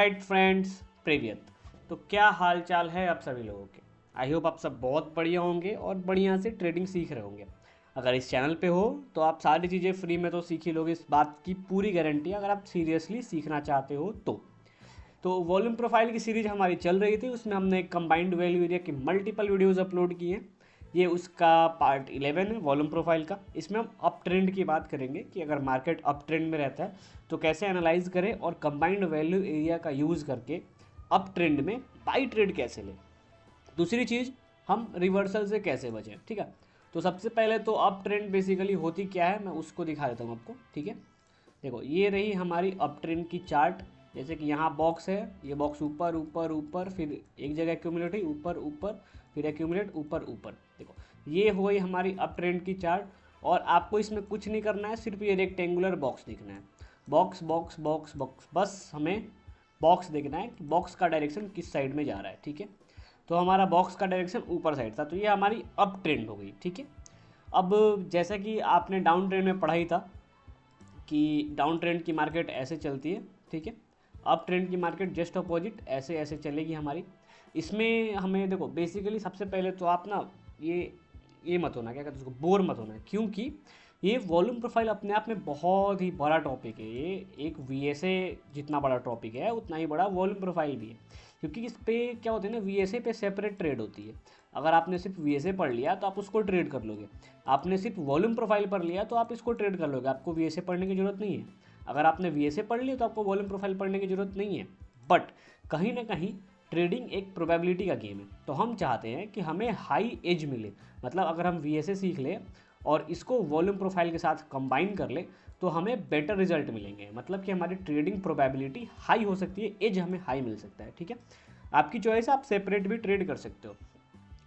Alright friends, प्रीवियत। तो क्या हाल चाल है आप सभी लोगों के। आई होप आप सब बहुत बढ़िया होंगे और बढ़िया से ट्रेडिंग सीख रहे होंगे। अगर इस चैनल पे हो तो आप सारी चीज़ें फ्री में तो सीख ही लोगे, इस बात की पूरी गारंटी है, अगर आप सीरियसली सीखना चाहते हो तो वॉल्यूम प्रोफाइल की सीरीज हमारी चल रही थी, उसमें हमने कंबाइंड वैल्यू एरिया की मल्टीपल वीडियोस अपलोड की हैं। ये उसका पार्ट 11 है वॉल्यूम प्रोफाइल का। इसमें हम अप ट्रेंड की बात करेंगे कि अगर मार्केट अप ट्रेंड में रहता है तो कैसे एनालाइज करें और कंबाइंड वैल्यू एरिया का यूज़ करके अप ट्रेंड में बाई ट्रेड कैसे लें। दूसरी चीज़, हम रिवर्सल से कैसे बचें। ठीक है, तो सबसे पहले तो अप ट्रेंड बेसिकली होती क्या है मैं उसको दिखा देता हूँ आपको। ठीक है, देखो ये रही हमारी अप ट्रेंड की चार्ट। जैसे कि यहाँ बॉक्स है, ये बॉक्स ऊपर ऊपर ऊपर, फिर एक जगह एक्यूमुलेट हुई, ऊपर ऊपर, फिर एक्यूमुलेट, ऊपर ऊपर। देखो ये हो गई हमारी अप ट्रेंड की चार्ट। और आपको इसमें कुछ नहीं करना है, सिर्फ ये रेक्टेंगुलर बॉक्स देखना है। बॉक्स बॉक्स बॉक्स बॉक्स, बस हमें बॉक्स देखना है कि बॉक्स का डायरेक्शन किस साइड में जा रहा है। ठीक है, तो हमारा बॉक्स का डायरेक्शन ऊपर साइड था, तो ये हमारी अप ट्रेंड हो गई। ठीक है, अब जैसा कि आपने डाउन ट्रेंड में पढ़ा ही था कि डाउन ट्रेंड की मार्केट ऐसे चलती है। ठीक है, अप ट्रेंड की मार्केट जस्ट अपोजिट ऐसे ऐसे चलेगी हमारी। इसमें हमें देखो बेसिकली सबसे पहले तो आप ना ये मत होना, क्या कहते हैं उसको, बोर मत होना, क्योंकि ये वॉल्यूम प्रोफाइल अपने आप में बहुत ही बड़ा टॉपिक है। ये एक वीएसए जितना बड़ा टॉपिक है उतना ही बड़ा वॉल्यूम प्रोफाइल भी है, क्योंकि इस पे क्या होता है ना, वीएसए पे सेपरेट ट्रेड होती है। अगर आपने सिर्फ वीएसए पढ़ लिया तो आप उसको ट्रेड कर लोगे, आपने सिर्फ वॉल्यूम प्रोफाइल पढ़ लिया तो आप इसको ट्रेड कर लोगे, आपको वीएसए पढ़ने की जरूरत नहीं है। अगर आपने वीएसए पढ़ लिया तो आपको वॉल्यूम प्रोफाइल पढ़ने की जरूरत नहीं है। बट कहीं ना कहीं ट्रेडिंग एक प्रोबेबिलिटी का गेम है, तो हम चाहते हैं कि हमें हाई एज मिले। मतलब अगर हम वीएसए सीख ले और इसको वॉल्यूम प्रोफाइल के साथ कंबाइन कर ले तो हमें बेटर रिजल्ट मिलेंगे। मतलब कि हमारी ट्रेडिंग प्रोबेबिलिटी हाई हो सकती है, एज हमें हाई मिल सकता है। ठीक है, आपकी चॉइस है, आप सेपरेट भी ट्रेड कर सकते हो।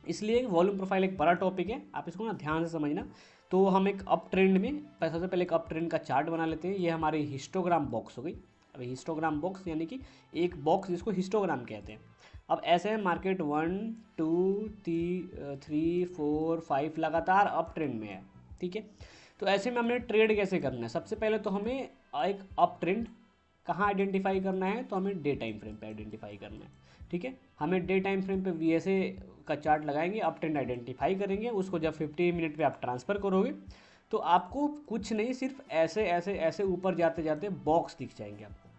इसलिए वॉल्यूम प्रोफाइल एक बड़ा टॉपिक है, आप इसको ना ध्यान से समझना। तो हम एक अप ट्रेंड में सबसे पहले एक अप ट्रेंड का चार्ट बना लेते हैं। ये हमारी हिस्टोग्राम बॉक्स हो गई। अब हिस्टोग्राम बॉक्स यानी कि एक बॉक्स जिसको हिस्टोग्राम कहते हैं। अब ऐसे है मार्केट 1 2 3 4 5 लगातार अप ट्रेंड में है। ठीक है, तो ऐसे में हमने ट्रेड कैसे करना है। सबसे पहले तो हमें एक अप ट्रेंड कहाँ आइडेंटिफाई करना है, तो हमें डे टाइम फ्रेम पे आइडेंटिफाई करना है। ठीक है, हमें डे टाइम फ्रेम पे वीएसए का चार्ट लगाएंगे, अप ट्रेंड आइडेंटिफाई करेंगे, उसको जब 50 मिनट पे आप ट्रांसफ़र करोगे तो आपको कुछ नहीं, सिर्फ ऐसे ऐसे ऐसे ऊपर जाते जाते बॉक्स दिख जाएंगे आपको।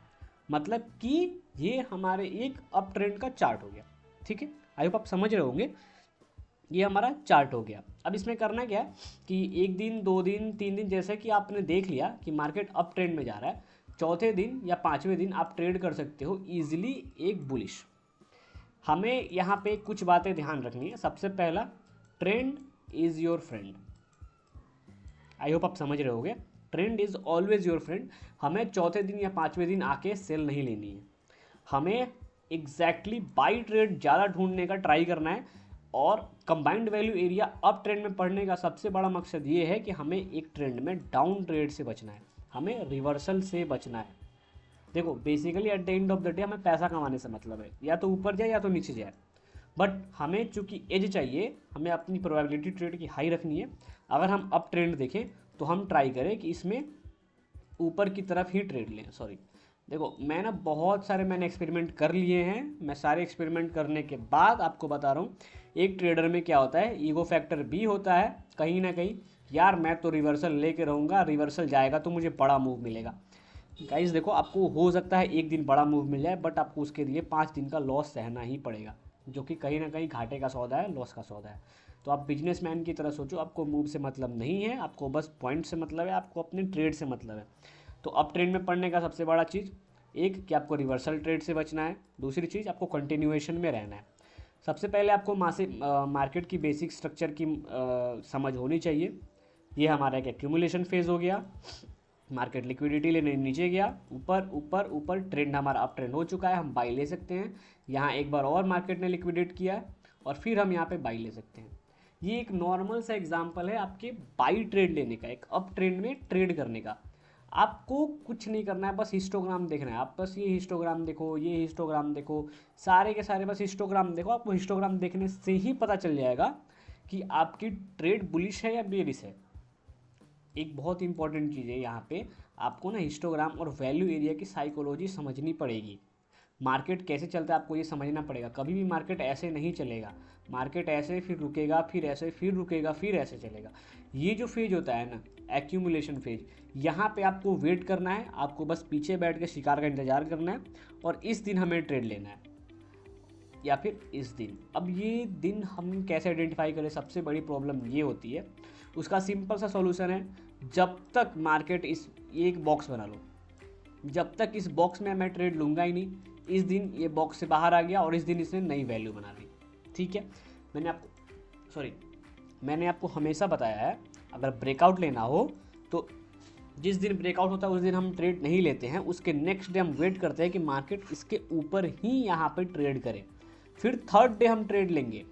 मतलब कि ये हमारे एक अप ट्रेंड का चार्ट हो गया। ठीक है, आई होप आप समझ रहे होंगे। ये हमारा चार्ट हो गया। अब इसमें करना क्या है कि एक दिन, 2 दिन, 3 दिन, जैसे कि आपने देख लिया कि मार्केट अप ट्रेंड में जा रहा है, चौथे दिन या पाँचवें दिन आप ट्रेड कर सकते हो ईजिली एक बुलिश। हमें यहाँ पे कुछ बातें ध्यान रखनी है। सबसे पहला, trend is your friend. I hope आप समझ रहे होगे, trend is always your friend. हमें चौथे दिन या पाँचवें दिन आके सेल नहीं लेनी है, हमें एग्जैक्टली बाई ट्रेड ज़्यादा ढूंढने का ट्राई करना है। और combined value area up trend में पढ़ने का सबसे बड़ा मकसद ये है कि हमें एक ट्रेंड में डाउन ट्रेड से बचना है, हमें रिवर्सल से बचना है। देखो basically at the end of the day हमें पैसा कमाने से मतलब है, या तो ऊपर जाए या तो नीचे जाए। बट हमें चूंकि एज चाहिए, हमें अपनी प्रोबेबिलिटी ट्रेड की हाई रखनी है। अगर हम अप ट्रेंड देखें तो हम ट्राई करें कि इसमें ऊपर की तरफ ही ट्रेड लें। सॉरी, देखो मैं ना बहुत सारे मैंने एक्सपेरिमेंट कर लिए हैं। मैं सारे एक्सपेरिमेंट करने के बाद आपको बता रहा हूँ, एक ट्रेडर में क्या होता है, ईगो फैक्टर भी होता है कहीं ना कहीं। यार मैं तो रिवर्सल लेके रहूँगा, रिवर्सल जाएगा तो मुझे बड़ा मूव मिलेगा। गाइस देखो, आपको हो सकता है एक दिन बड़ा मूव मिल जाए, बट आपको उसके लिए 5 दिन का लॉस सहना ही पड़ेगा, जो कि कहीं ना कहीं घाटे का सौदा है, लॉस का सौदा है। तो आप बिजनेसमैन की तरह सोचो, आपको मूव से मतलब नहीं है, आपको बस पॉइंट से मतलब है, आपको अपने ट्रेड से मतलब है। तो अप ट्रेंड में पढ़ने का सबसे बड़ा चीज़, एक कि आपको रिवर्सल ट्रेड से बचना है, दूसरी चीज़ आपको कंटिन्यूएशन में रहना है। सबसे पहले आपको मार्केट की बेसिक स्ट्रक्चर की समझ होनी चाहिए। ये हमारा एक एक्यूमुलेशन फेज़ हो गया, मार्केट लिक्विडिटी लेने नीचे गया, ऊपर ऊपर ऊपर, ट्रेंड हमारा अप ट्रेंड हो चुका है, हम बाई ले सकते हैं। यहाँ एक बार और मार्केट ने लिक्विडेट किया है और फिर हम यहाँ पे बाई ले सकते हैं। ये एक नॉर्मल सा एग्जांपल है आपके बाई ट्रेड लेने का, एक अप ट्रेंड में ट्रेड करने का। आपको कुछ नहीं करना है, बस हिस्टोग्राम देखना है। आप बस ये हिस्टोग्राम देखो, ये हिस्टोग्राम देखो, सारे के सारे बस हिस्टोग्राम देखो। आपको हिस्टोग्राम देखने से ही पता चल जाएगा कि आपकी ट्रेड बुलिश है या बेरिश है। एक बहुत इंपॉर्टेंट चीज़ है यहाँ पे, आपको ना हिस्टोग्राम और वैल्यू एरिया की साइकोलॉजी समझनी पड़ेगी। मार्केट कैसे चलता है आपको ये समझना पड़ेगा। कभी भी मार्केट ऐसे नहीं चलेगा, मार्केट ऐसे फिर रुकेगा, फिर ऐसे फिर रुकेगा, फिर ऐसे चलेगा। ये जो फेज होता है ना, एक्यूमुलेशन फेज, यहाँ पे आपको वेट करना है, आपको बस पीछे बैठ के शिकार का इंतजार करना है और इस दिन हमें ट्रेड लेना है या फिर इस दिन। अब ये दिन हम कैसे आइडेंटिफाई करें, सबसे बड़ी प्रॉब्लम ये होती है। उसका सिंपल सा सॉल्यूशन है, जब तक मार्केट इस एक बॉक्स बना लो, जब तक इस बॉक्स में मैं ट्रेड लूँगा ही नहीं, इस दिन ये बॉक्स से बाहर आ गया और इस दिन इसने नई वैल्यू बना ली, ठीक है। मैंने आपको हमेशा बताया है, अगर ब्रेकआउट लेना हो तो जिस दिन ब्रेकआउट होता है उस दिन हम ट्रेड नहीं लेते हैं, उसके नेक्स्ट डे हम वेट करते हैं कि मार्केट इसके ऊपर ही यहाँ पे ट्रेड करे, फिर थर्ड डे हम ट्रेड लेंगे।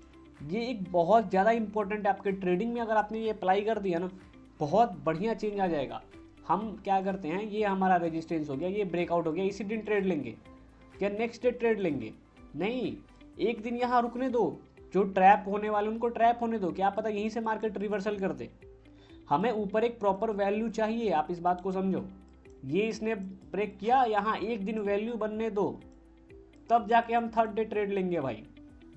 ये एक बहुत ज़्यादा इंपॉर्टेंट है आपके ट्रेडिंग में। अगर आपने ये अप्लाई कर दिया ना, बहुत बढ़िया चेंज आ जाएगा। हम क्या करते हैं, ये हमारा रेजिस्टेंस हो गया, ये ब्रेकआउट हो गया, इसी दिन ट्रेड लेंगे क्या नेक्स्ट डे ट्रेड लेंगे? नहीं, एक दिन यहाँ रुकने दो, जो ट्रैप होने वाले उनको ट्रैप होने दो, क्या पता यहीं से मार्केट रिवर्सल कर दे। हमें ऊपर एक प्रॉपर वैल्यू चाहिए, आप इस बात को समझो। ये इसने ब्रेक किया, यहाँ एक दिन वैल्यू बनने दो, तब जाके हम थर्ड डे ट्रेड लेंगे भाई।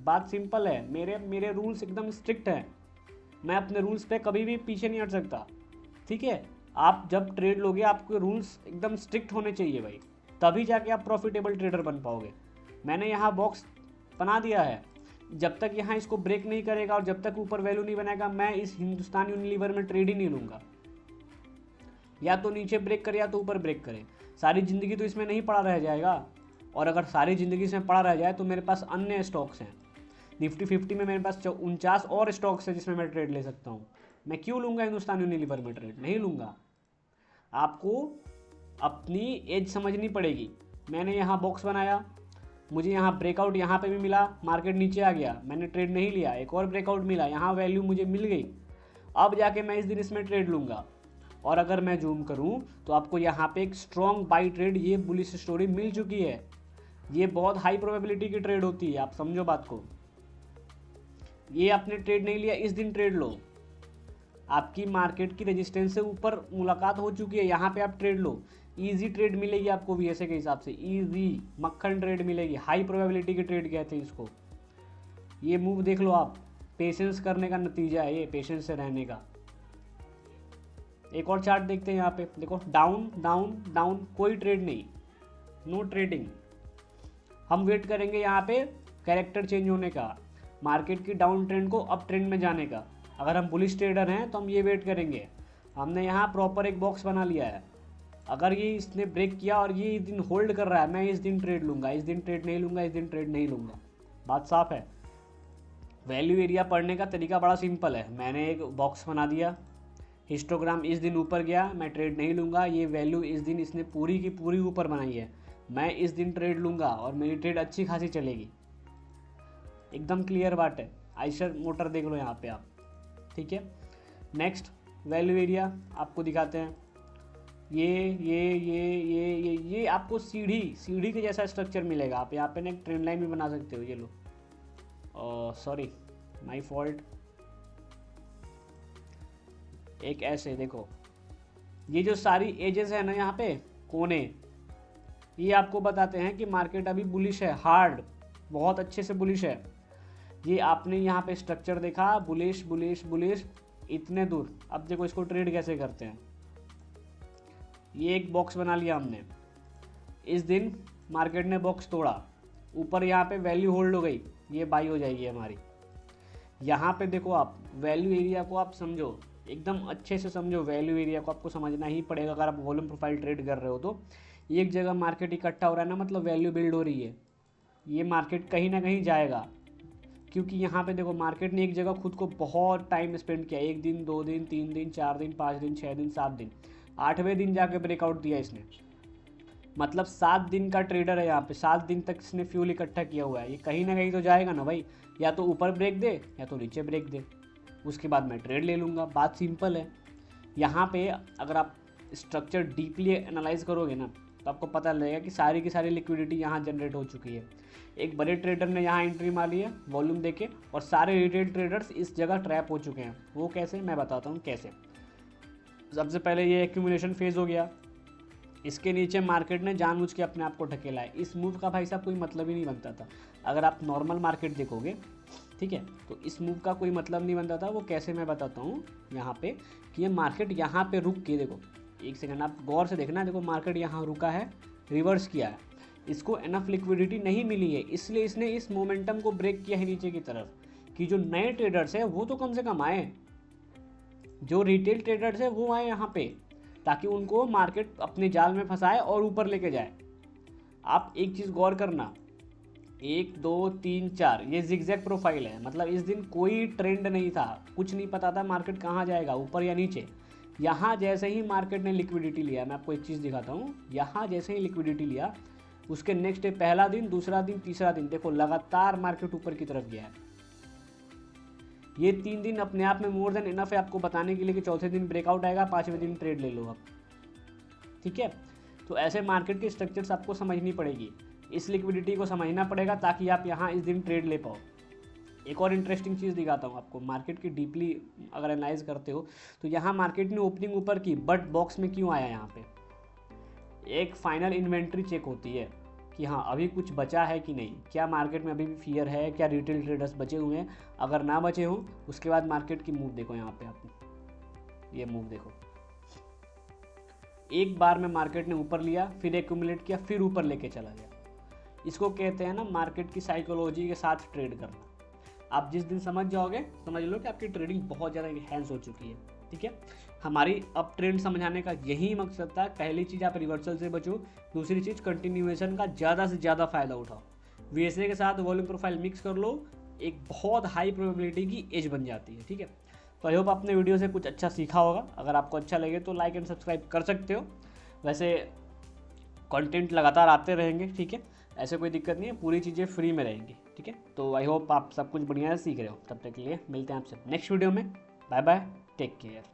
बात सिंपल है, मेरे रूल्स एकदम स्ट्रिक्ट हैं, मैं अपने रूल्स पे कभी भी पीछे नहीं हट सकता, ठीक है। आप जब ट्रेड लोगे आपके रूल्स एकदम स्ट्रिक्ट होने चाहिए भाई, तभी जाके आप प्रॉफिटेबल ट्रेडर बन पाओगे। मैंने यहाँ बॉक्स बना दिया है, जब तक यहाँ इसको ब्रेक नहीं करेगा और जब तक ऊपर वैल्यू नहीं बनाएगा, मैं इस हिंदुस्तान यूनिलीवर में ट्रेड ही नहीं लूँगा। या तो नीचे ब्रेक करे या तो ऊपर ब्रेक करे, सारी ज़िंदगी तो इसमें नहीं पड़ा रह जाएगा। और अगर सारी ज़िंदगी इसमें पड़ा रह जाए तो मेरे पास अन्य स्टॉक्स हैं, निफ्टी 50 में मेरे पास 49 और स्टॉक्स है जिसमें मैं ट्रेड ले सकता हूँ। मैं क्यों लूँगा हिंदुस्तान यूनिलीवर में ट्रेड? नहीं लूँगा। आपको अपनी एज समझनी पड़ेगी। मैंने यहाँ बॉक्स बनाया, मुझे यहाँ ब्रेकआउट यहाँ पे भी मिला, मार्केट नीचे आ गया, मैंने ट्रेड नहीं लिया, एक और ब्रेकआउट मिला, यहाँ वैल्यू मुझे मिल गई, अब जाके मैं इस दिन इसमें ट्रेड लूँगा। और अगर मैं जूम करूँ तो आपको यहाँ पे एक स्ट्रॉन्ग बाई ट्रेड, ये बुलिश स्टोरी मिल चुकी है। ये बहुत हाई प्रोबेबिलिटी की ट्रेड होती है, आप समझो बात को। ये आपने ट्रेड नहीं लिया, इस दिन ट्रेड लो, आपकी मार्केट की रेजिस्टेंस से ऊपर मुलाकात हो चुकी है, यहाँ पे आप ट्रेड लो, इजी ट्रेड मिलेगी आपको वीएसए के हिसाब से, इजी मक्खन ट्रेड मिलेगी। हाई प्रोबेबिलिटी की ट्रेड कहते हैं इसको। ये मूव देख लो आप, पेशेंस करने का नतीजा है ये, पेशेंस से रहने का। एक और चार्ट देखते हैं, यहाँ पे देखो, डाउन डाउन डाउन, कोई ट्रेड नहीं, नो ट्रेडिंग। हम वेट करेंगे यहाँ पे कैरेक्टर चेंज होने का, मार्केट की डाउन ट्रेंड को अप ट्रेंड में जाने का। अगर हम बुलिश ट्रेडर हैं तो हम ये वेट करेंगे। हमने यहाँ प्रॉपर एक बॉक्स बना लिया है, अगर ये इसने ब्रेक किया और ये दिन होल्ड कर रहा है, मैं इस दिन ट्रेड लूँगा, इस दिन ट्रेड नहीं लूँगा, इस दिन ट्रेड नहीं लूँगा। बात साफ है। वैल्यू एरिया पढ़ने का तरीका बड़ा सिंपल है। मैंने एक बॉक्स बना दिया, हिस्टोग्राम इस दिन ऊपर गया, मैं ट्रेड नहीं लूँगा, ये वैल्यू इस दिन इसने पूरी की पूरी ऊपर बनाई है, मैं इस दिन ट्रेड लूँगा और मेरी ट्रेड अच्छी खासी चलेगी। एकदम क्लियर बात है। आइशर मोटर देख लो यहाँ पे आप, ठीक है। नेक्स्ट वैल्यू एरिया आपको दिखाते हैं। ये आपको सीढ़ी के जैसा स्ट्रक्चर मिलेगा। आप यहाँ पे ना एक ट्रेंड लाइन भी बना सकते हो, ये लो, सॉरी माय फॉल्ट। एक ऐसे देखो, ये जो सारी एजेस है ना यहाँ पे कोने, ये आपको बताते हैं कि मार्केट अभी बुलिश है, हार्ड, बहुत अच्छे से बुलिश है। ये आपने यहाँ पे स्ट्रक्चर देखा, बुलिश बुलिश बुलिश इतने दूर। अब देखो इसको ट्रेड कैसे करते हैं। ये एक बॉक्स बना लिया हमने, इस दिन मार्केट ने बॉक्स तोड़ा, ऊपर यहाँ पे वैल्यू होल्ड हो गई, ये बाई हो जाएगी हमारी। यहाँ पे देखो आप वैल्यू एरिया को आप समझो, एकदम अच्छे से समझो। वैल्यू एरिया को आपको समझना ही पड़ेगा अगर आप वॉल्यूम प्रोफाइल ट्रेड कर रहे हो तो। एक जगह मार्केट इकट्ठा हो रहा है ना, मतलब वैल्यू बिल्ड हो रही है। ये मार्केट कहीं ना कहीं जाएगा, क्योंकि यहाँ पे देखो मार्केट ने एक जगह खुद को बहुत टाइम स्पेंड किया, 1 दिन 2 दिन 3 दिन 4 दिन 5 दिन 6 दिन 7 दिन, 8वें दिन जाके ब्रेकआउट दिया इसने। मतलब 7 दिन का ट्रेडर है यहाँ पे, 7 दिन तक इसने फ्यूल इकट्ठा किया हुआ है। ये कहीं ना कहीं तो जाएगा ना भाई, या तो ऊपर ब्रेक दे या तो नीचे ब्रेक दे, उसके बाद मैं ट्रेड ले लूँगा। बात सिंपल है। यहाँ पे अगर आप स्ट्रक्चर डीपली एनालाइज करोगे ना तो आपको पता लगेगा कि सारी की सारी लिक्विडिटी यहाँ जनरेट हो चुकी है। एक बड़े ट्रेडर ने यहाँ एंट्री मारी है वॉल्यूम देके, और सारे रिटेल ट्रेडर्स इस जगह ट्रैप हो चुके हैं। वो कैसे, मैं बताता हूँ कैसे। सबसे पहले ये एक्यूमुलेशन फेज हो गया, इसके नीचे मार्केट ने जानबूझ के अपने आप को ढकेला है। इस मूव का भाई साहब कोई मतलब ही नहीं बनता था। अगर आप नॉर्मल मार्केट देखोगे, ठीक है, तो इस मूव का कोई मतलब नहीं बनता था। वो कैसे, मैं बताता हूँ यहाँ पे कि ये मार्केट यहाँ पे रुक के, देखो एक सेकंड आप गौर से देखना, देखो मार्केट यहाँ रुका है, रिवर्स किया है, इसको एनफ लिक्विडिटी नहीं मिली है, इसलिए इसने इस मोमेंटम को ब्रेक किया है नीचे की तरफ कि जो नए ट्रेडर्स हैं वो तो कम से कम आए, जो रिटेल ट्रेडर्स हैं वो आए यहाँ पे, ताकि उनको मार्केट अपने जाल में फंसाए और ऊपर लेके जाए। आप एक चीज़ गौर करना, 1 2 3 4 ये जिगजैग प्रोफाइल है, मतलब इस दिन कोई ट्रेंड नहीं था, कुछ नहीं पता था मार्केट कहाँ जाएगा, ऊपर या नीचे। यहाँ जैसे ही मार्केट ने लिक्विडिटी लिया, मैं आपको एक चीज़ दिखाता हूँ, यहाँ जैसे ही लिक्विडिटी लिया उसके नेक्स्ट डे, पहला दिन, दूसरा दिन, तीसरा दिन, देखो लगातार मार्केट ऊपर की तरफ गया है। ये 3 दिन अपने आप में मोर देन इनफ है आपको बताने के लिए कि चौथे दिन ब्रेकआउट आएगा, 5वें दिन ट्रेड ले लो आप, ठीक है। तो ऐसे मार्केट के स्ट्रक्चर्स आपको समझनी पड़ेगी, इस लिक्विडिटी को समझना पड़ेगा ताकि आप यहाँ इस दिन ट्रेड ले पाओ। एक और इंटरेस्टिंग चीज़ दिखाता हूँ आपको, मार्केट की डीपली अगर एनालाइज करते हो तो यहाँ मार्केट ने ओपनिंग ऊपर की, बट बॉक्स में क्यों आया, यहाँ पे एक फाइनल इन्वेंट्री चेक होती है कि हाँ अभी कुछ बचा है कि नहीं, क्या मार्केट में अभी भी फियर है, क्या रिटेल ट्रेडर्स बचे हुए हैं। अगर ना बचे हों उसके बाद मार्केट की मूव देखो, यहाँ पे आप ये मूव देखो, एक बार में मार्केट ने ऊपर लिया, फिर एक्यूमुलेट किया, फिर ऊपर लेके चला गया। इसको कहते हैं ना मार्केट की साइकोलॉजी के साथ ट्रेड करना। आप जिस दिन समझ जाओगे, समझ लो कि आपकी ट्रेडिंग बहुत ज़्यादा इनहैंस हो चुकी है, ठीक है। हमारी अब ट्रेंड समझाने का यही मकसद था। पहली चीज़ आप रिवर्सल से बचो, दूसरी चीज़ कंटिन्यूएशन का ज़्यादा से ज़्यादा फ़ायदा उठाओ। वीएसए के साथ वॉल्यूम प्रोफाइल मिक्स कर लो, एक बहुत हाई प्रोबेबिलिटी की एज बन जाती है, ठीक है। तो आई होप आपने वीडियो से कुछ अच्छा सीखा होगा। अगर आपको अच्छा लगे तो लाइक एंड सब्सक्राइब कर सकते हो। वैसे कंटेंट लगातार आते रहेंगे, ठीक है, ऐसे कोई दिक्कत नहीं है, पूरी चीज़ें फ्री में रहेंगी, ठीक है। तो आई होप आप सब कुछ बढ़िया से सीख रहे हो। तब तक के लिए मिलते हैं आपसे नेक्स्ट वीडियो में। Bye bye, take care.